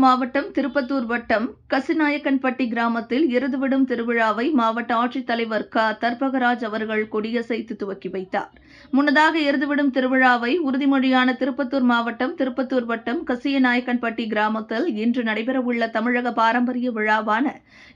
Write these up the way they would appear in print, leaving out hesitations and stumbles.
மாவட்டம் திருப்பத்தூர் வட்டம் கசிநாயக்கன்பட்டி கிராமத்தில் எருதுவிடும் திருவிழாவை மாவட்ட ஆட்சித்தலைவர் தர்பகராஜ் அவர்கள் கொடியசைத்து துவக்கி வைத்தார். முன்னதாக எருதுவிடும் திருவிழாவை உறுதிமொழியான திருப்பத்தூர் மாவட்டம் திருப்பத்தூர் வட்டம் கசியநாயக்கன்பட்டி கிராமத்தில் இன்று நடைபெறவுள்ள தமிழக பாரம்பரிய விழாவான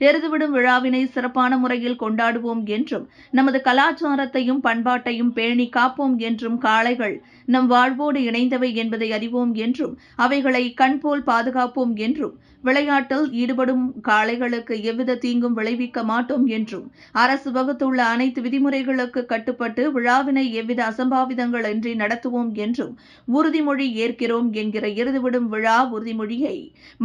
எருதுவிடும் விழாவினை சிறப்பான முறையில் கொண்டாடுவோம் என்றும் நமது கலாச்சாரத்தையும் பண்பாட்டையும் பேணி காப்போம் என்றும் காளைகள் நம் வாழ்வோடு இணைந்தவை என்பதை அறிவோம் என்றும் அவைகளை கண்போல் பாதுகாப்போம் என்றும் விளையாட்டில் ஈடுபடும் காளைகளுக்கு எவ்வித தீங்கும் விளைவிக்க மாட்டோம் என்றும் அரசு வகுத்துள்ள அனைத்து விதிமுறைகளுக்கு கட்டுப்பட்டு விழாவினை எவ்வித அசம்பாவிதங்கள் இன்றி நடத்துவோம் என்றும் உறுதிமொழி ஏற்கிறோம் என்கிற எருதுவிடும் விழா உறுதிமொழியை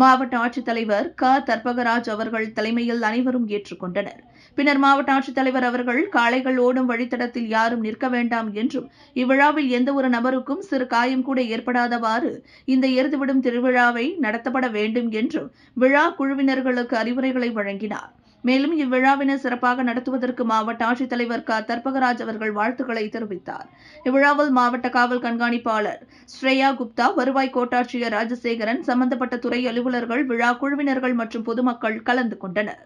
மாவட்ட ஆட்சித்தலைவர் தர்பகராஜ் அவர்கள் தலைமையில் அனைவரும் ஏற்றுக்கொண்டனர். பின்னர் மாவட்ட ஆட்சித்தலைவர் அவர்கள் காளைகள் ஓடும் வழித்தடத்தில் யாரும் நிற்க வேண்டாம் என்றும் இவ்விழாவில் எந்தவொரு நபருக்கும் சிறு காயம் கூட ஏற்படாதவாறு இந்த எருதுவிடும் திருவிழாவை நடத்தப்பட வேண்டும் என்றும் விழா குழுவினர்களுக்கு அறிவுரைகளை வழங்கினார். மேலும் இவ்விழாவினை சிறப்பாக நடத்துவதற்கு மாவட்ட ஆட்சித்தலைவர் தர்பகராஜ் அவர்கள் வாழ்த்துக்களை தெரிவித்தார். இவ்விழாவில் மாவட்ட காவல் கண்காணிப்பாளர் ஸ்ரேயா குப்தா, வருவாய் கோட்டாட்சியர் ராஜசேகரன், சம்பந்தப்பட்ட துறை அலுவலர்கள், விழா குழுவினர்கள் மற்றும் பொதுமக்கள் கலந்து கொண்டனர்.